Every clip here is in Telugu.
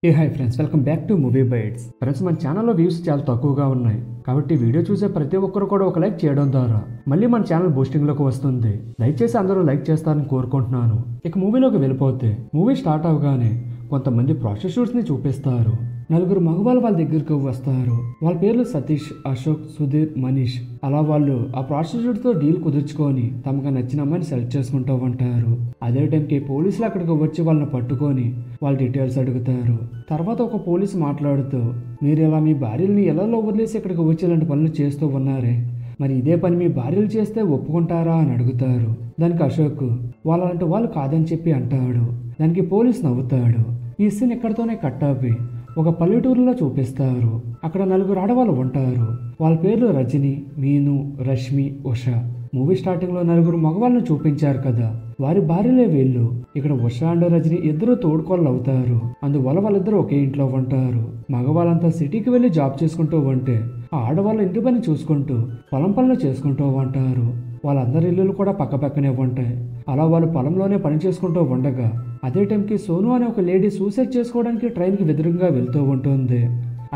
A hi friends, welcome back to Movie Bites. Friends, మన ఛానల్లో వ్యూస్ చాలా తక్కువగా ఉన్నాయి కాబట్టి వీడియో చూసే ప్రతి ఒక్కరు కూడా ఒక లైక్ చేయడం ద్వారా మళ్ళీ మన ఛానల్ బూస్టింగ్లోకి వస్తుంది. దయచేసి అందరూ లైక్ చేస్తారని కోరుకుంటున్నాను. ఇక మూవీలోకి వెళ్ళిపోతే మూవీ స్టార్ట్ అవగానే కొంతమంది ప్రాస్టిట్యూట్స్ ని చూపిస్తారు. నలుగురు మగవాళ్ళు వాళ్ళ దగ్గరకు వస్తారు. వాళ్ళ పేర్లు సతీష్, అశోక్, సుధీర్, మనీష్. అలా వాళ్ళు ఆ ప్రాస్టిట్యూట్ తో డీల్ కుదుర్చుకొని తమకు నచ్చిన అమ్మాయిని సెలెక్ట్ చేసుకుంటూ ఉంటారు. అదే టైంకి పోలీసులు అక్కడికి వచ్చి వాళ్ళని పట్టుకొని వాళ్ళ డీటెయిల్స్ అడుగుతారు. తర్వాత ఒక పోలీసు మాట్లాడుతూ, మీరు ఇలా మీ భార్యల్ని ఎలా వదిలేసి ఇక్కడికి వచ్చి ఇలాంటి పనులు చేస్తూ ఉన్నారే, మరి ఇదే పని మీ భార్యలు చేస్తే ఒప్పుకుంటారా అని అడుగుతారు. దానికి అశోక్ వాళ్ళంటే వాళ్ళు కాదని చెప్పి అంటాడు. దానికి పోలీస్ నవ్వుతాడు. ఈ సీన్ ఎక్కడితోనే కట్ ఆపి ఒక పల్లెటూరులో చూపిస్తారు. అక్కడ నలుగురు ఆడవాళ్ళు ఉంటారు. వాళ్ళ పేర్లు రజని, మీను, రష్మి, ఉష. మూవీ స్టార్టింగ్ లో నలుగురు మగవాళ్ళను చూపించారు కదా, వారి భార్యలే వీళ్ళు. ఇక్కడ ఉష అండ్ రజని ఇద్దరు తోడుకోళ్ళు అవుతారు. అందువల్ల వాళ్ళిద్దరూ ఒకే ఇంట్లో ఉంటారు. మగవాళ్ళంతా సిటీకి వెళ్లి జాబ్ చేసుకుంటూ ఉంటే ఆ ఆడవాళ్ళు ఇంటి పని చూసుకుంటూ పొలం పనులు చేసుకుంటూ ఉంటారు. వాళ్ళందరి ఇల్లులు కూడా పక్క పక్కనే ఉంటాయి. అలా వాళ్ళు పొలంలోనే పని చేసుకుంటూ ఉండగా అదే టైంకి సోను అనే ఒక లేడీ సూసైడ్ చేసుకోవడానికి ట్రైన్కి ఎదురుగా వెళ్తూ ఉంటుంది.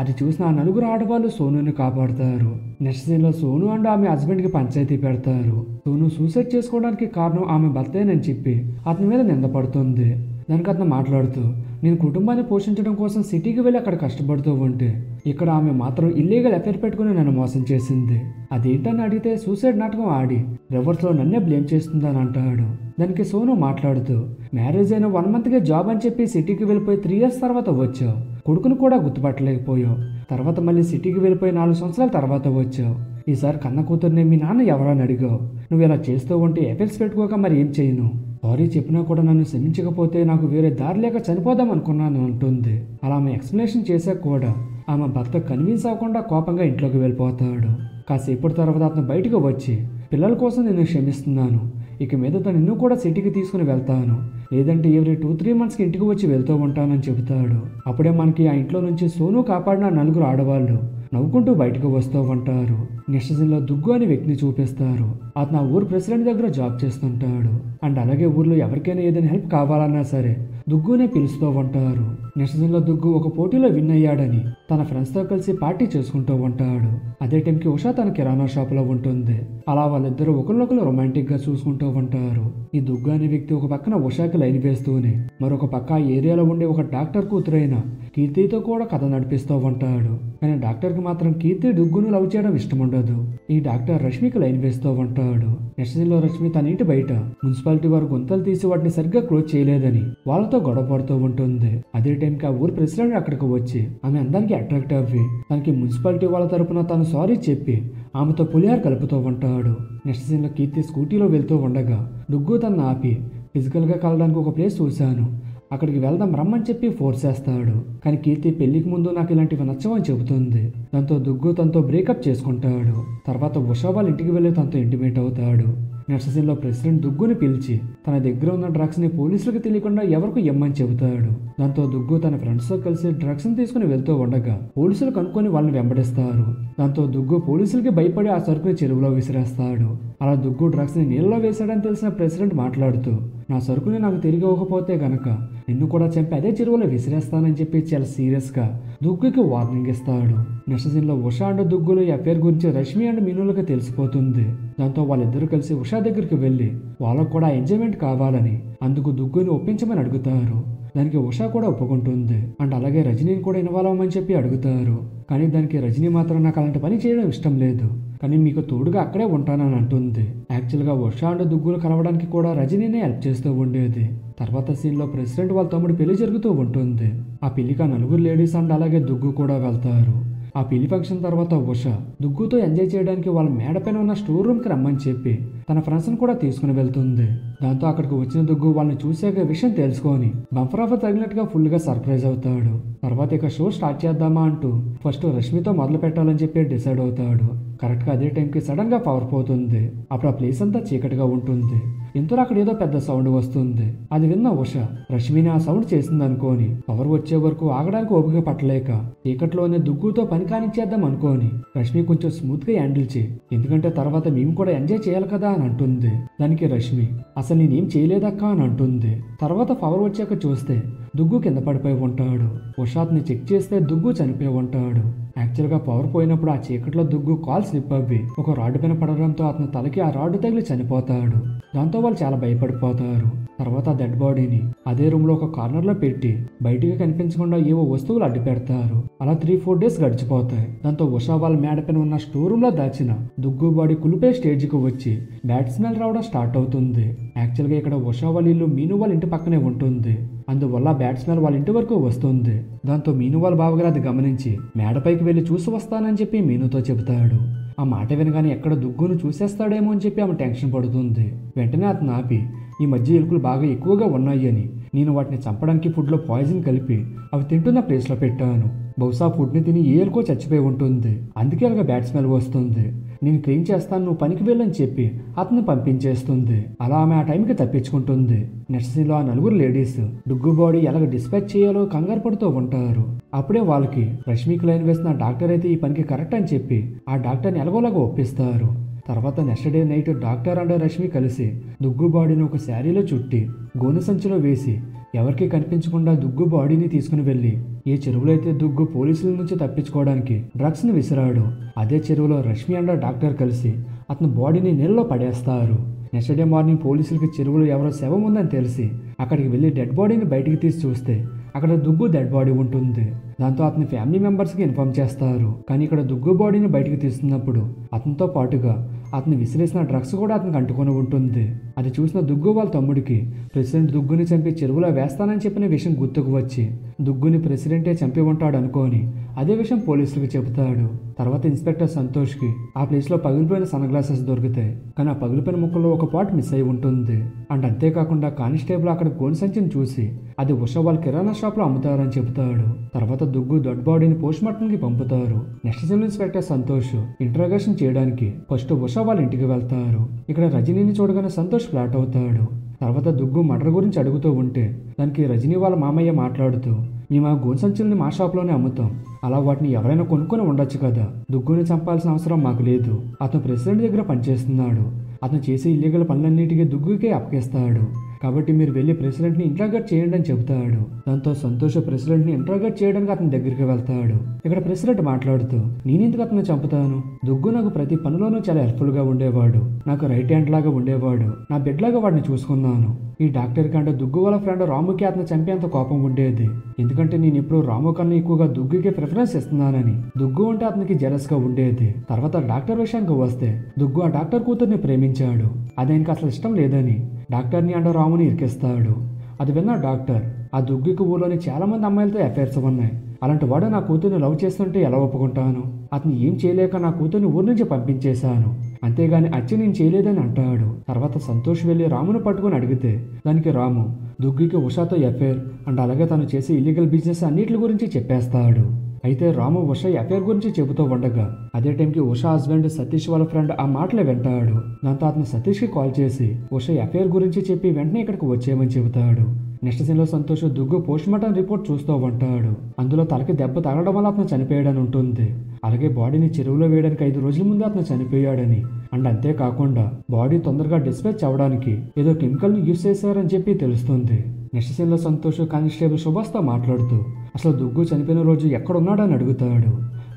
అది చూసిన ఆ నలుగురు ఆడవాళ్ళు సోనుని కాపాడుతారు. నెక్స్ట్ సీన్ లో సోను అండ్ ఆమె హస్బెండ్ కి పంచాయతీ పెడతారు. సోను సూసైడ్ చేసుకోవడానికి కారణం ఆమె భర్తేనని చెప్పి అతని మీద నిందపడుతుంది. దానికి అతను మాట్లాడుతూ, నేను కుటుంబాన్ని పోషించడం కోసం సిటీకి వెళ్ళి అక్కడ కష్టపడుతూ ఉంటే ఇక్కడ ఆమె మాత్రం ఇల్లీగల్ అఫైర్ పెట్టుకుని నన్ను మోసం చేసింది. అదేంటని అడిగితే సూసైడ్ నాటకం ఆడి రివర్స్ లో నన్నే బ్లేమ్ చేస్తుందని అంటాడు. దానికి సోను మాట్లాడుతూ, మ్యారేజ్ అయిన 1 monthకే జాబ్ అని చెప్పి సిటీకి వెళ్ళిపోయి 3 years తర్వాత వచ్చావు. కొడుకును కూడా గుర్తుపట్టలేకపోయావు. తర్వాత మళ్ళీ సిటీకి వెళ్ళిపోయి 4 సంవత్సరాల తర్వాత వచ్చావు. ఈసారి కన్న కూతుర్ని మీ నాన్న ఎవరని అడిగావు. నువ్వు ఇలా చేస్తూ ఉంటే ఎఫెక్ట్స్ పెట్టుకోక మరి ఏం చేయను. సారీ చెప్పినా కూడా నన్ను క్షమించకపోతే నాకు వేరే దారి లేక చనిపోదాం అనుకున్నాను అంటుంది. అలా ఆమె ఎక్స్ప్లెనేషన్ చేశాక కూడా ఆమె భర్త కన్విన్స్ అవ్వకుండా కోపంగా ఇంట్లోకి వెళ్ళిపోతాడు. కాసేపటి తర్వాత అతను బయటకు వచ్చి, పిల్లల కోసం నేను క్షమిస్తున్నాను, ఇక మీదట నిన్ను కూడా సిటీకి తీసుకుని వెళ్తాను, లేదంటే ఎవ్రీ 2-3 monthsకి ఇంటికి వచ్చి వెళ్తూ ఉంటానని చెబుతాడు. అప్పుడే మనకి ఆ ఇంట్లో నుంచి సోను కాపాడిన నలుగురు ఆడవాళ్ళు నవ్వుకుంటూ బయటకు వస్తూ ఉంటారు. నెక్స్ట్ సీన్ లో దుగ్గు అనే వ్యక్తిని చూపిస్తారు. అతను ఆ ఊరు ప్రెసిడెంట్ దగ్గర జాబ్ చేస్తుంటాడు. అండ్ అలాగే ఊర్లో ఎవరికైనా ఏదైనా హెల్ప్ కావాలన్నా సరే దుగ్గునే పిలుస్తూ ఉంటారు. నెక్స్ట్ సీన్ లో దుగ్గు ఒక పోటీలో విన్ అయ్యాడని తన ఫ్రెండ్స్ తో కలిసి పార్టీ చేసుకుంటూ ఉంటాడు. అదే టైంకి ఉషా తన కిరాణా షాప్ లో ఉంటుంది. అలా వాళ్ళిద్దరూ ఒకరినొకరు రొమాంటిక్ గా చూసుకుంటూ ఉంటారు. ఈ దుగ్గు అనే వ్యక్తి ఒక పక్కన ఉషాకి లైన్ వేస్తూనే మరొక పక్క ఆ ఏరియాలో ఉండే ఒక డాక్టర్ కూతురైన కీర్తితో కూడా కథ నడిపిస్తూ ఉంటాడు. కానీ డాక్టర్ కి మాత్రం కీర్తి దుగ్గును లవ్ చేయడం ఇష్టం ఉండదు. ఈ డాక్టర్ రష్మికి లైన్ వేస్తూ ఉంటాడు. నెక్స్ట్ సీన్ లో రష్మి తన ఇంటి బయట మున్సిపాలిటీ వారు గుంతలు తీసి వాటిని సరిగ్గా క్లోజ్ చేయలేదని వాళ్ళతో గొడవ పడుతూ ఉంటుంది. అదే టైంకి ఆ ఊరు ప్రెసిడెంట్ అక్కడికి వచ్చి ఆమె అందరికి అట్రాక్ట్ అవ్వి తనకి మున్సిపాలిటీ వాళ్ళ తరపున తను సారీ చెప్పి ఆమెతో పులిహార కలుపుతూ ఉంటాడు. నెక్స్ట్ సీన్ లో కీర్తి స్కూటీలో వెళ్తూ ఉండగా దుగ్గు తనను ఆపి, ఫిజికల్ గా కలడానికి ఒక ప్లేస్ చూశాను, అక్కడికి వెళ్దాం రమ్మని చెప్పి ఫోర్స్ చేస్తాడు. కానీ కీర్తి పెళ్లికి ముందు నాకు ఇలాంటివి నచ్చవని చెబుతుంది. దాంతో దుగ్గు తనతో బ్రేకప్ చేసుకుంటాడు. తర్వాత ఉషా వాళ్ళ ఇంటికి వెళ్ళి తనతో ఇంటిమేట్ అవుతాడు. నెక్స్ట్ సీన్ లో ప్రెసిడెంట్ దుగ్గుని పిలిచి తన దగ్గర ఉన్న డ్రగ్స్ ని పోలీసులకు తెలియకుండా ఎవరికి ఇమ్మని చెబుతాడు. దాంతో దుగ్గు తన ఫ్రెండ్స్ తో కలిసి డ్రగ్స్ ని తీసుకుని వెళ్తూ ఉండగా పోలీసులు కనుక్కొని వాళ్ళని వెంబడిస్తారు. దాంతో దుగ్గు పోలీసులకి భయపడి ఆ సరుకుని చెరువులో విసిరేస్తాడు. అలా దుగ్గు డ్రగ్స్ ని నీళ్ళలో వేశాడని తెలిసిన ప్రెసిడెంట్ మాట్లాడుతూ, నా సరుకుని నాకు తిరిగి ఇవ్వకపోతే గనక నిన్ను కూడా చంపి అదే చెరువులో విసిరేస్తానని చెప్పి చాలా సీరియస్ గా దుగ్గుకి వార్నింగ్ ఇస్తాడు. నెక్స్ట్ సీన్ లో ఉషా అండ్ దుగ్గులు అఫేర్ గురించి రష్మి అండ్ మీనులకు తెలిసిపోతుంది. దాంతో వాళ్ళిద్దరూ కలిసి ఉషా దగ్గరికి వెళ్లి వాళ్ళకు కూడా ఎంజాయ్మెంట్ కావాలని అందుకు దుగ్గుని ఒప్పించమని అడుగుతారు. దానికి ఉషా కూడా ఒప్పుకుంటుంది. అండ్ అలాగే రజనీని కూడా ఇన్వాల్వ్ అవ్వమని చెప్పి అడుగుతారు. కానీ దానికి రజనీ మాత్రం నాకు అలాంటి పని చేయడం ఇష్టం లేదు, కానీ మీకు తోడుగా అక్కడే ఉంటానని అంటుంది. యాక్చువల్గా ఉషా అండ్ దుగ్గులు కలవడానికి కూడా రజనీనే హెల్ప్ చేస్తూ ఉండేది. తర్వాత సీన్ లో ప్రెసిడెంట్ వాళ్ళ తమ్ముడు పెళ్లి జరుగుతూ ఉంటుంది. ఆ పెళ్లికి ఆ నలుగురు లేడీస్ అండ్ అలాగే దుగ్గు కూడా వెళ్తారు. ఆ పెళ్లి ఫంక్షన్ తర్వాత ఉష దుగ్గుతో ఎంజాయ్ చేయడానికి వాళ్ళ మేడపైన ఉన్న స్టోర్ రూమ్ కి రమ్మని చెప్పి తన ఫ్రెండ్స్ ని కూడా తీసుకుని వెళ్తుంది. దాంతో అక్కడికి వచ్చిన దుగ్గు వాళ్ళని చూసాక విషయం తెలుసుకొని బంపర్ ఆఫర్ తగినట్టుగా ఫుల్ గా సర్ప్రైజ్ అవుతాడు. తర్వాత ఇక షో స్టార్ట్ చేద్దామా అంటూ ఫస్ట్ రష్మితో మొదలు పెట్టాలని చెప్పి డిసైడ్ అవుతాడు. కరెక్ట్ గా అదే టైంకి సడన్ గా పవర్ పోతుంది. అప్పుడు ఆ ప్లేస్ అంతా చీకటిగా ఉంటుంది. ఇంతలో అక్కడ ఏదో పెద్ద సౌండ్ వస్తుంది. అది విన్న ఉష రష్మిని ఆ సౌండ్ చేసింది అనుకోని పవర్ వచ్చే వరకు ఆగడానికి ఓపిక పట్టలేక చీకట్లోనే దుగ్గుతో పని కానిచ్చేద్దాం అనుకోని రష్మి కొంచెం స్మూత్ గా హ్యాండిల్ చేయి, ఎందుకంటే తర్వాత మేము కూడా ఎంజాయ్ చేయాలి కదా అని అంటుంది. దానికి రష్మి, అసలు నేనేం చేయలేదక్కా అని అంటుంది. తర్వాత పవర్ వచ్చాక చూస్తే దుగ్గు కింద పడిపోయి ఉంటాడు. ఉషాత్ని చెక్ చేస్తే దుగ్గు చనిపోయి ఉంటాడు. యాక్చువల్గా పవర్ పోయినప్పుడు ఆ చీకట్లో దుగ్గు కాల్ స్లిప్ అవ్వి ఒక రాడ్డు పైన పడడంతో అతని తలకి ఆ రాడ్డు తగిలి చనిపోతాడు. దాంతో వాళ్ళు చాలా భయపడిపోతారు. తర్వాత ఆ డెడ్ బాడీని అదే రూమ్ లో ఒక కార్నర్ లో పెట్టి బయటికి కనిపించకుండా ఏవో వస్తువులు అడ్డు పెడతారు. అలా 3-4 డేస్ గడిచిపోతాయి. దాంతో ఉషా వాళ్ళ మేడ పైన ఉన్న స్టోర్ రూమ్ లో దాచిన దుగ్గు బాడీ కులిపే స్టేజ్ కి వచ్చి బ్యాడ్ స్మెల్ రావడం స్టార్ట్ అవుతుంది. యాక్చువల్గా ఇక్కడ ఉషా వాళ్ళ ఇల్లు మీను వాళ్ళ ఇంటి పక్కనే ఉంటుంది. అందువల్ల బ్యాడ్ స్మెల్ వాళ్ళ ఇంటి వరకు వస్తుంది. దాంతో మీను వాళ్ళ బావగారు అది గమనించి మేడపైకి వెళ్లి చూసి వస్తానని చెప్పి మీనుతో చెబుతాడు. ఆ మాట వినగానే ఎక్కడ దుగ్గును చూసేస్తాడేమో అని చెప్పి ఆమె టెన్షన్ పడుతుంది. వెంటనే అతను ఆపి ఈ మధ్య ఎలుకలు బాగా ఎక్కువగా ఉన్నాయి అని నేను వాటిని చంపడానికి ఫుడ్లో పాయిజన్ కలిపి అవి తింటున్న ప్లేస్లో పెట్టాను. బహుశా ఫుడ్ని తిని ఏ ఎలుకో చచ్చిపోయి ఉంటుంది. అందుకే అలాగా బ్యాడ్ స్మెల్ వస్తుంది. నేను క్లీన్ చేస్తాను, నువ్వు పనికి వెళ్ళని చెప్పి అతన్ని పంపించేస్తుంది. అలా ఆమె ఆ టైంకి తప్పించుకుంటుంది. నెక్స్ట్ సీన్లో ఆ 4 లేడీస్ డుగ్గు బాడీ ఎలాగ డిస్పాచ్ చేయాలో కంగారు పడుతూ ఉంటారు. అప్పుడే వాళ్ళకి రష్మికి లైన్ వేసిన డాక్టర్ అయితే ఈ పనికి కరెక్ట్ అని చెప్పి ఆ డాక్టర్ని ఎలాగోలాగా ఒప్పిస్తారు. తర్వాత next day night doctor and Rashmi కలిసి దుగ్గు బాడీని ఒక శారీలో చుట్టి గోనె సంచిలో వేసి ఎవరికి కనిపించకుండా దుగ్గు బాడీని తీసుకుని వెళ్ళి ఏ చెరువులో అయితే దుగ్గు పోలీసుల నుంచి తప్పించుకోవడానికి డ్రగ్స్ ని విసిరాడు అదే చెరువులో రష్మి అండ్ డాక్టర్ కలిసి అతని బాడీని నీళ్ళలో పడేస్తారు. నెక్స్ట్ డే మార్నింగ్ పోలీసులకి చెరువులో ఎవరో శవం ఉందని తెలిసి అక్కడికి వెళ్ళి డెడ్ బాడీని బయటికి తీసి చూస్తే అక్కడ దుగ్గు డెడ్ బాడీ ఉంటుంది. దాంతో అతని ఫ్యామిలీ మెంబర్స్కి ఇన్ఫార్మ్ చేస్తారు. కానీ ఇక్కడ దుగ్గు బాడీని బయటికి తీస్తున్నప్పుడు అతనితో పాటుగా అతను విసిరేసిన డ్రగ్స్ కూడా అతనికి అంటుకొని ఉంటుంది. అది చూసిన దుగ్గు వాళ్ళ తమ్ముడికి ప్రెసిడెంట్ దుగ్గుని చంపి చెరువులో వేస్తానని చెప్పిన విషయం గుర్తుకు వచ్చి దుగ్గుని ప్రెసిడెంటే చంపి ఉంటాడు అనుకోని అదే విషయం పోలీసులకు చెబుతాడు. తర్వాత ఇన్స్పెక్టర్ సంతోష్కి ఆ ప్లేస్లో పగిలిపోయిన సన్ గ్లాసెస్ దొరుకుతాయి. కానీ ఆ పగిలిపోయిన ముక్కల్లో ఒక పార్ట్ మిస్ అయి ఉంటుంది. అండ్ అంతేకాకుండా కానిస్టేబుల్ అక్కడ గోన్ సంచిని చూసి అది ఉషా వాళ్ళ కిరాణా షాప్లో అమ్ముతారని చెబుతాడు. తర్వాత దుగ్గు డెడ్ బాడీని పోస్ట్ మార్టంకి పంపుతారు. Next scene inspector Santosh interrogation చేయడానికి ఫస్ట్ ఉషా వాళ్ళ ఇంటికి వెళ్తారు. ఇక్కడ రజనీని చూడగానే సంతోష్ ఫ్లాట్ అవుతాడు. తర్వాత దుగ్గు మర్డర్ గురించి అడుగుతూ ఉంటే దానికి రజనీ వాళ్ళ మామయ్య మాట్లాడుతూ మేము ఆ గోన్ సంచుల్ని మా షాప్లోనే అమ్ముతాం, అలా వాటిని ఎవరైనా కొనుక్కొని ఉండొచ్చు కదా, దుగ్గుని చంపాల్సిన అవసరం మాకు లేదు. అతను ప్రెసిడెంట్ దగ్గర పనిచేస్తున్నాడు, అతను చేసే ఇల్లీగల్ పనులన్నిటికీ దుగ్గుకే అప్పగిస్తాడు, కాబట్టి మీరు వెళ్ళి ప్రెసిడెంట్ని ఇంట్రాగేట్ చేయండి అని చెబుతాడు. దాంతో సంతోష్ ప్రెసిడెంట్ని ఇంట్రాగేట్ చేయడానికి అతని దగ్గరికి వెళ్తాడు. ఇక్కడ ప్రెసిడెంట్ మాట్లాడుతూ నేనెందుకు అతను చంపుతాను, దుగ్గు నాకు ప్రతి పనిలోనూ చాలా హెల్ప్ఫుల్గా ఉండేవాడు, నాకు రైట్ హ్యాండ్ లాగా ఉండేవాడు, నా బెడ్ లాగా వాడిని చూసుకున్నాను. ఈ డాక్టర్ కంటే దుగ్గు వాళ్ళ ఫ్రెండ్ రాముకి అతను చంపేంత కోపం ఉండేది, ఎందుకంటే నేను ఇప్పుడు రాము కన్నా ఎక్కువగా దుగ్గుకి ప్రిఫరెన్స్ ఇస్తున్నానని. దుగ్గు అంటే అతనికి జెలస్ గా ఉండేది. తర్వాత డాక్టర్ విషయానికి వస్తే దుగ్గు ఆ డాక్టర్ కూతుర్ని ప్రేమించాడు, అది ఆయనకి అసలు ఇష్టం లేదని డాక్టర్ని అండ్ రాముని ఇరికిస్తాడు. అది విన్న డాక్టర్ ఆ దుగ్గుకి ఊర్లోని చాలా మంది అమ్మాయిలతో అఫైర్స్ ఉన్నాయి, అలాంటి వాడు నా కూతుర్ని లవ్ చేస్తుంటే ఎలా ఒప్పుకుంటాను, అతను ఏం చేయలేక నా కూతుర్ని ఊరి నుంచి పంపించేశాను, అంతేగాని అచ్చి నేను చేయలేదని అంటాడు. తర్వాత సంతోష్ వెళ్ళి రామును పట్టుకుని అడిగితే దానికి రాము దుగ్గుకి ఉషాతో అఫైర్ అండ్ అలాగే తను చేసే ఇల్లీగల్ బిజినెస్ అన్నిటి గురించి చెప్పేస్తాడు. అయితే రాము ఉషా అఫైర్ గురించి చెబుతూ ఉండగా అదే టైంకి ఉషా హస్బెండ్ సతీష్ వాళ్ళ ఫ్రెండ్ ఆ మాటలు వింటాడు. దాంతో అతను సతీష్కి కాల్ చేసి ఉషా అఫైర్ గురించి చెప్పి వెంటనే ఇక్కడికి వచ్చేయమని చెబుతాడు. నెక్స్ట్ సీన్లో సంతోష్ దుగ్గు పోస్ట్ మార్టం రిపోర్ట్ చూస్తూ ఉంటాడు. అందులో తలకి దెబ్బ తగలడం వల్ల అతను చనిపోయాడని ఉంటుంది. అలాగే బాడీని చెరువులో వేయడానికి 5 రోజుల ముందు అతను చనిపోయాడని అండ్ అంతేకాకుండా బాడీ తొందరగా డిస్పాచ్ అవ్వడానికి ఏదో కెమికల్ ని యూజ్ చేశారని చెప్పి తెలుస్తుంది. నెక్స్ట్ సీన్లో సంతోష్ కానిస్టేబుల్ సుభాష్తో మాట్లాడుతూ అసలు దుగ్గు చనిపోయిన రోజు ఎక్కడున్నాడని అడుగుతాడు.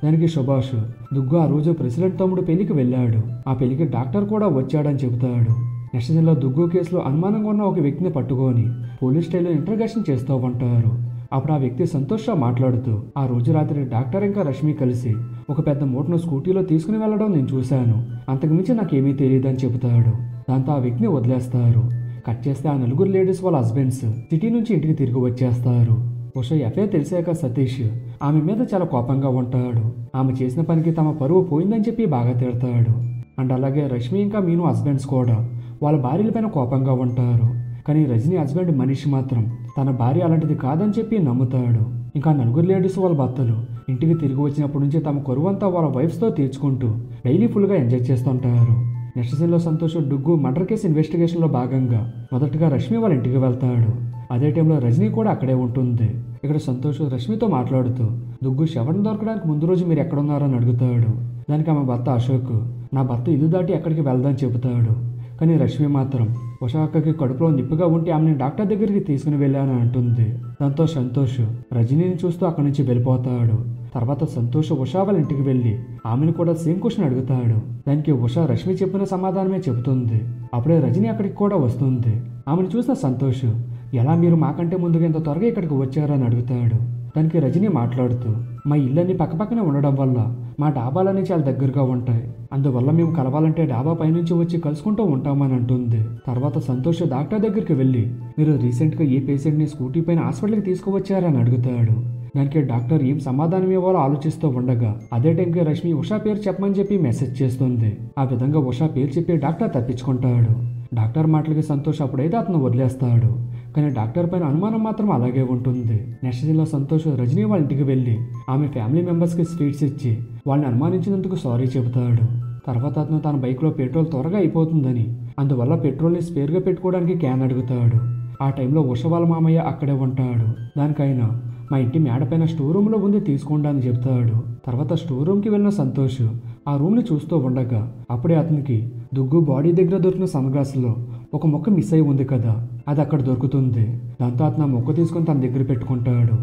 దానికి సుభాష్ దుగ్గు ఆ రోజు ప్రెసిడెంట్ తమ్ముడు పెళ్లికి వెళ్ళాడు, ఆ పెళ్లికి డాక్టర్ కూడా వచ్చాడని చెబుతాడు. నెక్స్ట్ సీన్లో దుగ్గు కేసులో అనుమానంగా ఉన్న ఒక వ్యక్తిని పట్టుకొని పోలీస్ స్టేషన్లో ఇంట్రాగేషన్ చేస్తూ ఉంటారు. అప్పుడు ఆ వ్యక్తి సంతోష్గా మాట్లాడుతూ ఆ రోజు రాత్రి డాక్టర్ ఇంకా రష్మి కలిసి ఒక పెద్ద మూటను స్కూటీలో తీసుకుని వెళ్ళడం నేను చూశాను, అంతకుమించి నాకేమీ తెలియదని చెబుతాడు. దాంతో ఆ వ్యక్తిని వదిలేస్తారు. కట్ చేస్తే ఆ 4 లేడీస్ వాళ్ళ హస్బెండ్స్ సిటీ నుంచి ఇంటికి తిరిగి వచ్చేస్తారు. ఉషా ఎఫ్ఐఆర్ తెలిసాక సతీష్ ఆమె మీద చాలా కోపంగా ఉంటాడు. ఆమె చేసిన పనికి తమ పరువు పోయిందని చెప్పి బాగా తిడతాడు. అండ్ అలాగే రష్మి ఇంకా మీను హస్బెండ్స్ కూడా వాళ్ళ భార్యలపైన కోపంగా ఉంటారు. కానీ రజనీ హస్బెండ్ మనీష్ మాత్రం తన భార్య అలాంటిది కాదని చెప్పి నమ్ముతాడు. ఇంకా 4 లేడీస్ వాళ్ళ భర్తలు ఇంటికి తిరిగి వచ్చినప్పటి నుంచి తమ కొరువంతా వాళ్ళ వైఫ్స్తో తీర్చుకుంటూ డైలీ ఫుల్గా ఎంజాయ్ చేస్తుంటారు. నెక్స్ట్ సీన్లో సంతోష్ డుగ్గు మర్డర్ కేసు ఇన్వెస్టిగేషన్లో భాగంగా మొదటగా రష్మి వాళ్ళ ఇంటికి వెళ్తాడు. అదే టైంలో రజనీ కూడా అక్కడే ఉంటుంది. ఇక్కడ సంతోష్ రష్మితో మాట్లాడుతూ దుగ్గు శవం దొరకడానికి ముందు రోజు మీరు ఎక్కడున్నారని అడుగుతాడు. దానికి ఆమె భర్త అశోక్ నా భర్త ఇల్లు దాటి ఎక్కడికి వెళ్దాని చెబుతాడు. కానీ రష్మి మాత్రం ఉషా అక్కకి కడుపులో నిప్పుగా ఉంటే ఆమెను డాక్టర్ దగ్గరికి తీసుకుని వెళ్ళానని అంటుంది. దాంతో సంతోష్ రజనీని చూస్తూ అక్కడి నుంచి వెళ్ళిపోతాడు. తర్వాత సంతోష్ ఉషా వాళ్ళ ఇంటికి వెళ్ళి ఆమెను కూడా సేమ్ క్వశ్చన్ అడుగుతాడు. దానికి ఉషా రష్మి చెప్పిన సమాధానమే చెబుతుంది. అప్పుడే రజనీ అక్కడికి కూడా వస్తుంది. ఆమెను చూసిన సంతోష్ ఎలా మీరు మాకంటే ముందుగా ఇంత త్వరగా ఇక్కడికి వచ్చారని అడుగుతాడు. దానికి రజనీ మాట్లాడుతూ మా ఇళ్ళన్నీ పక్కపక్కనే ఉండడం వల్ల మా డాబాలన్నీ చాలా దగ్గరగా ఉంటాయి, అందువల్ల మేము కలవాలంటే డాబా పైనుంచి వచ్చి కలుసుకుంటూ ఉంటామని అంటుంది. తర్వాత సంతోష్ డాక్టర్ దగ్గరికి వెళ్ళి మీరు రీసెంట్గా ఏ పేషెంట్ని స్కూటీ పైన హాస్పిటల్కి తీసుకువచ్చారని అడుగుతాడు. దానికి డాక్టర్ ఏం సమాధానం ఇవ్వాలో ఆలోచిస్తూ ఉండగా అదే టైంకి రష్మి ఉషా పేరు చెప్పమని చెప్పి మెసేజ్ చేస్తుంది. ఆ విధంగా ఉషా పేరు చెప్పి డాక్టర్ తప్పించుకుంటాడు. డాక్టర్ మాటలకి సంతోష్ అప్పుడైతే అతను వదిలేస్తాడు. కానీ డాక్టర్ పైన అనుమానం మాత్రం అలాగే ఉంటుంది. నెక్స్ట్ సీన్లో సంతోష్ రజనీ వాళ్ళ ఇంటికి వెళ్ళి ఆమె ఫ్యామిలీ మెంబర్స్కి స్వీట్స్ ఇచ్చి వాళ్ళని అనుమానించినందుకు సారీ చెబుతాడు. తర్వాత అతను తన బైక్లో పెట్రోల్ త్వరగా అయిపోతుందని అందువల్ల పెట్రోల్ని స్పేర్గా పెట్టుకోవడానికి క్యాన్ అడుగుతాడు. ఆ టైంలో ఉష వాళ్ళ మామయ్య అక్కడే ఉంటాడు. దానికైనా మా ఇంటి మేడపైన స్టోర్ రూమ్లో ఉంది తీసుకోండి అని చెప్తాడు. తర్వాత స్టోర్ రూమ్కి వెళ్ళిన సంతోష్ ఆ రూమ్ని చూస్తూ ఉండగా అప్పుడే అతనికి దుగ్గు బాడీ దగ్గర దొరికిన సన్ గ్లాసులో ఒక మొక్క మిస్ అయి ఉంది కదా, అది అక్కడ దొరుకుతుంది. దాంతో అతను ఆ మొక్క తీసుకొని తన దగ్గర పెట్టుకుంటాడు.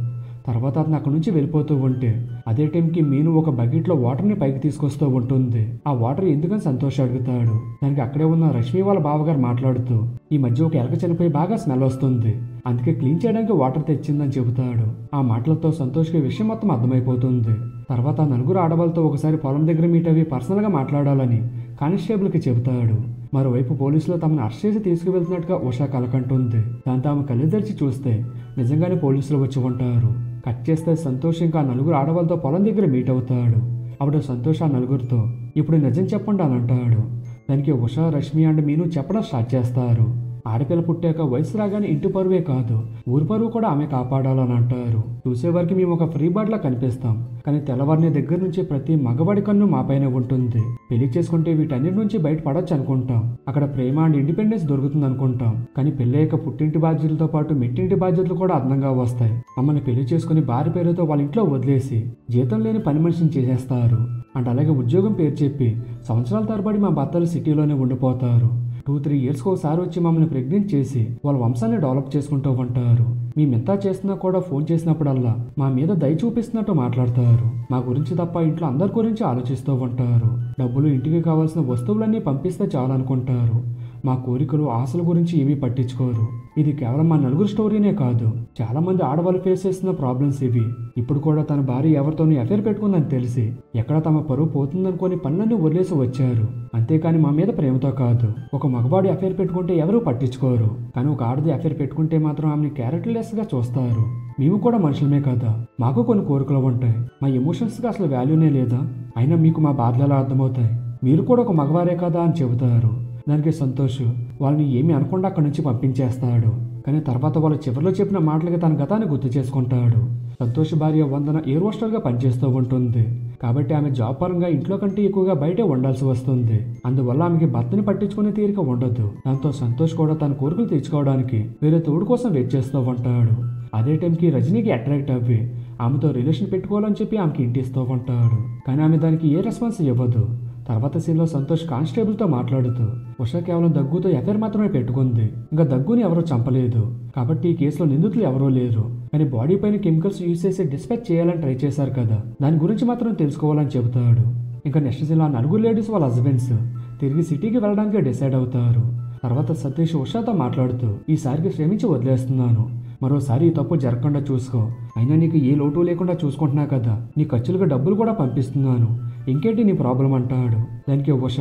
తర్వాత అతను అక్కడి నుంచి వెళ్ళిపోతూ ఉంటే అదే టైంకి మీను ఒక బకెట్లో వాటర్ని పైకి తీసుకొస్తూ ఉంటుంది. ఆ వాటర్ ఎందుకని సంతోష్ అడుగుతాడు. దానికి అక్కడే ఉన్న రష్మి వాళ్ళ బావగారు మాట్లాడుతూ ఈ మధ్య ఒక ఎలక చనిపోయి బాగా స్మెల్ వస్తుంది, అందుకే క్లీన్ చేయడానికి వాటర్ తెచ్చిందని చెబుతాడు. ఆ మాటలతో సంతోష్కి విషయం మొత్తం అర్థమైపోతుంది. తర్వాత నలుగురు ఆడవాళ్ళతో ఒకసారి పొలం దగ్గర మీట్ అవి పర్సనల్గా మాట్లాడాలని కానిస్టేబుల్కి చెబుతాడు. మరోవైపు పోలీసులు తమను అరెస్ట్ చేసి తీసుకువెళ్తున్నట్టుగా ఉషా కలకంటుంది. దాంతో ఆమె కళ్ళు తెరిచి చూస్తే నిజంగానే పోలీసులు వచ్చి ఉంటారు. కట్ చేస్తే సంతోష్ ఇంకా నలుగురు ఆడవాళ్ళతో పొలం దగ్గర మీట్ అవుతాడు. అప్పుడు సంతోష్ ఆ నలుగురితో ఇప్పుడు నిజం చెప్పండి అని అంటాడు. దానికి ఉషా, రష్మి అండ్ మీను చెప్పడం స్టార్ట్ చేస్తారు. ఆడపిల్ల పుట్టాక వయసు రాగానే ఇంటి పరువే కాదు ఊరి పరువు కూడా ఆమె కాపాడాలని అంటారు. చూసేవారికి మేము ఒక ఫ్రీ బర్డ్ లా కనిపిస్తాం, కానీ తెల్లవారిని దగ్గర నుంచి ప్రతి మగవాడి కన్ను మాపైనే ఉంటుంది. పెళ్లి చేసుకుంటే వీటన్నిటి నుంచి బయటపడొచ్చు అనుకుంటాం, అక్కడ ప్రేమ అండ్ ఇండిపెండెన్స్ దొరుకుతుంది అనుకుంటాం. కానీ పెళ్ళయ్యాక పుట్టింటి బాధ్యతలతో పాటు మెట్టింటి బాధ్యతలు కూడా అదనంగా వస్తాయి. మమ్మల్ని పెళ్లి చేసుకుని భార్య పేరుతో వాళ్ళ ఇంట్లో వదిలేసి జీతం లేని పని మనిషిని చేసేస్తారు. అంటే అలాగే ఉద్యోగం పేరు చెప్పి సంవత్సరాల తరబడి మా భర్తలు సిటీలోనే ఉండిపోతారు. 2-3 ఇయర్స్కి ఒకసారి వచ్చి మమ్మల్ని ప్రెగ్నెంట్ చేసి వాళ్ళ వంశాన్ని డెవలప్ చేసుకుంటూ ఉంటారు. మేమెంతా చేస్తున్నా కూడా ఫోన్ చేసినప్పుడల్లా మా మీద దయ చూపిస్తున్నట్టు మాట్లాడతారు. మా గురించి తప్ప ఇంట్లో అందరి గురించి ఆలోచిస్తూ ఉంటారు. డబ్బులు, ఇంటికి కావాల్సిన వస్తువులన్నీ పంపిస్తే చాలనుకుంటారు. మా కోరికలు, ఆశల గురించి ఏమీ పట్టించుకోరు. ఇది కేవలం మా నలుగురు స్టోరీనే కాదు, చాలా మంది ఆడవాళ్ళు ఫేస్ చేస్తున్న ప్రాబ్లమ్స్ ఇవి. ఇప్పుడు కూడా తన భార్య ఎవరితోనూ అఫైర్ పెట్టుకుందని తెలిసి ఎక్కడ తమ పరువు పోతుందనుకొని పనులన్నీ వదిలేసి వచ్చారు. అంతేకాని మా మీద ప్రేమతో కాదు. ఒక మగవాడి అఫైర్ పెట్టుకుంటే ఎవరూ పట్టించుకోరు, కానీ ఒక ఆడది అఫైర్ పెట్టుకుంటే మాత్రం ఆమెని క్యారెక్టర్లెస్ గా చూస్తారు. మేము కూడా మనుషులమే కదా, మాకు కొన్ని కోరికలు ఉంటాయి. మా ఎమోషన్స్కి అసలు వాల్యూనే లేదా, అయినా మీకు మా బాధలు ఎలా అర్థమవుతాయి, మీరు కూడా ఒక మగవారే కదా అని చెబుతారు. దానికి సంతోష్ వాళ్ళని ఏమీ అనకుండా అక్కడి నుంచి పంపించేస్తాడు. కానీ తర్వాత వాళ్ళు చివరిలో చెప్పిన మాటలకి తన గతాన్ని గుర్తు చేసుకుంటాడు. సంతోష్ భార్య వందన ఎయిర్ హోస్టర్గా పనిచేస్తూ ఉంటుంది. కాబట్టి ఆమె జాబ్ పరంగా ఇంట్లో కంటే ఎక్కువగా బయటే ఉండాల్సి వస్తుంది. అందువల్ల ఆమెకి భర్తని పట్టించుకునే తీరిక ఉండదు. దాంతో సంతోష్ కూడా తన కోరికలు తీర్చుకోవడానికి వేరే తోడు కోసం వెయిట్ చేస్తూ ఉంటాడు. అదే టైంకి రజనీకి అట్రాక్ట్ అవ్వి ఆమెతో రిలేషన్ పెట్టుకోవాలని చెప్పి ఆమెకి ఇంటి ఇస్తూ ఉంటాడు. కానీ ఆమె దానికి ఏ రెస్పాన్స్ ఇవ్వదు. తర్వాత సీన్లో సంతోష్ కానిస్టేబుల్తో మాట్లాడుతూ ఉషా కేవలం దగ్గుతో ఎఫైర్ మాత్రమే పెట్టుకుంది, ఇంకా దగ్గుని ఎవరో చంపలేదు, కాబట్టి ఈ కేసులో నిందితులు ఎవరో లేరు. కానీ బాడీ పైన కెమికల్స్ యూజ్ చేసి డిస్పాచ్ చేయాలని ట్రై చేశారు కదా, దాని గురించి మాత్రం తెలుసుకోవాలని చెబుతాడు. ఇంకా నెక్స్ట్ సీన్లో ఆ నలుగురు లేడీస్ వాళ్ళ హస్బెండ్స్ తిరిగి సిటీకి వెళ్ళడానికి డిసైడ్ అవుతారు. తర్వాత సతీష్ ఉషాతో మాట్లాడుతూ ఈసారికి శ్రమించి వదిలేస్తున్నాను, మరోసారి ఈ తప్పు జరగకుండా చూసుకో, అయినా నీకు ఏ లోటు లేకుండా చూసుకుంటున్నా కదా, నీ ఖర్చులకు డబ్బులు కూడా పంపిస్తున్నాను, ఇంకేంటి నీ ప్రాబ్లం అంటాడు. దానికి ఉష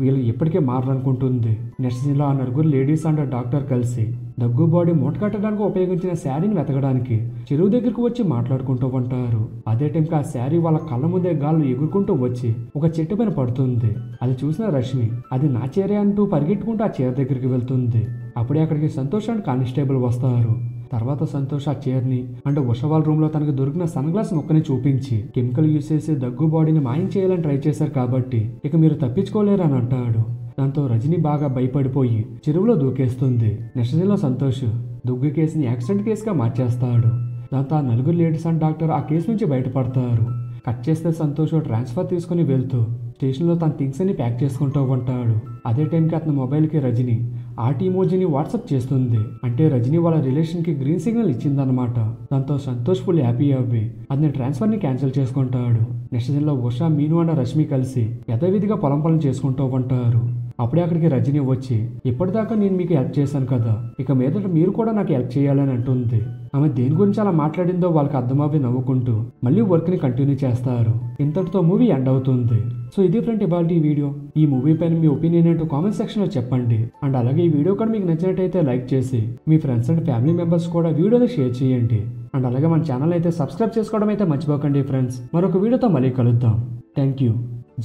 వీళ్ళు ఎప్పటికే మారనుకుంటుంది. నెక్స్ట్ సీన్లో ఆ నలుగురు లేడీస్ అండ్ డాక్టర్ కలిసి దగ్గు బాడీ మూట కట్టడానికి ఉపయోగించిన శారీని వెతకడానికి చెరువు దగ్గరకు వచ్చి మాట్లాడుకుంటూ ఉంటారు. అదే టైంకి ఆ శారీ వాళ్ళ కళ్ళ ముందే గాల్లో ఎగురుకుంటూ వచ్చి ఒక చెట్టు పైన పడుతుంది. అది చూసిన రష్మి అది నా చీరే అంటూ పరిగెట్టుకుంటూ ఆ చీర దగ్గరికి వెళ్తుంది. అప్పుడే అక్కడికి సంతోష్ అండ్ కానిస్టేబుల్ వస్తారు. తర్వాత సంతోష్ ఆ చైర్ని అండ్ ఉష వాళ్ళ రూమ్లో తనకు దొరికిన సన్ గ్లాస్ మొక్కని చూపించి కెమికల్ యూజ్ చేసి దగ్గు బాడీని మాయం చేయాలని ట్రై చేశారు కాబట్టి ఇక మీరు తప్పించుకోలేరు అని అంటాడు. దాంతో రజనీ బాగా భయపడిపోయి చెరువులో దూకేస్తుంది. నెక్స్ట్ సీన్లో సంతోష్ దుగ్గు కేసుని యాక్సిడెంట్ కేసుగా మార్చేస్తాడు. దాంతో ఆ నలుగురు లేడీస్ అండ్ డాక్టర్ ఆ కేసు నుంచి బయటపడతారు. కట్ చేస్తే సంతోష్ ట్రాన్స్ఫర్ తీసుకుని వెళ్తూ స్టేషన్లో తన థింగ్స్ అన్ని ప్యాక్ చేసుకుంటూ ఉంటాడు. అదే టైంకి అతని మొబైల్కి రజనీ ఆర్ట్ ఇమోజీని వాట్సాప్ చేస్తుంది. అంటే రజనీ వాళ్ళ రిలేషన్ కి గ్రీన్ సిగ్నల్ ఇచ్చిందనమాట. దాంతో సంతోష్ ఫుల్ హ్యాపీ అవ్వి అతని ట్రాన్స్ఫర్ ని క్యాన్సిల్ చేసుకుంటాడు. నెక్స్ట్ సీన్ లో ఉషా, మీను అండ్ రష్మి కలిసి యథావిధిగా పొలం పనులు చేసుకుంటూ ఉంటారు. అప్పుడే అక్కడికి రజనీ వచ్చి ఇప్పటిదాకా నేను మీకు హెల్ప్ చేశాను కదా, ఇక మీదట మీరు కూడా నాకు హెల్ప్ చేయాలని అంటుంది. ఆమె దేని గురించి అలా మాట్లాడిందో వాళ్ళకి అర్థమవ్వి నవ్వుకుంటూ మళ్ళీ వర్క్ ని కంటిన్యూ చేస్తారు. ఇంతటితో మూవీ ఎండ్ అవుతుంది. సో ఇది ఫ్రెండ్ ఇవాళ ఈ వీడియో. ఈ మూవీ పైన మీ ఒపీనియన్ ఏంటో కామెంట్ సెక్షన్ లో చెప్పండి. అండ్ అలాగే ఈ వీడియో కూడా మీకు నచ్చినట్టయితే లైక్ చేసి మీ ఫ్రెండ్స్ అండ్ ఫ్యామిలీ మెంబర్స్ కూడా వీడియోని షేర్ చేయండి. అండ్ అలాగే మన ఛానల్ అయితే సబ్స్క్రైబ్ చేసుకోవడం అయితే మర్చిపోకండి ఫ్రెండ్స్. మరొక వీడియోతో మళ్ళీ కలుద్దాం. Thank you.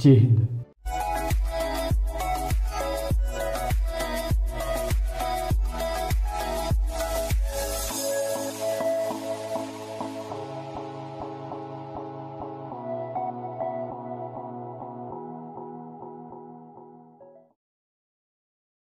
జై హింద్.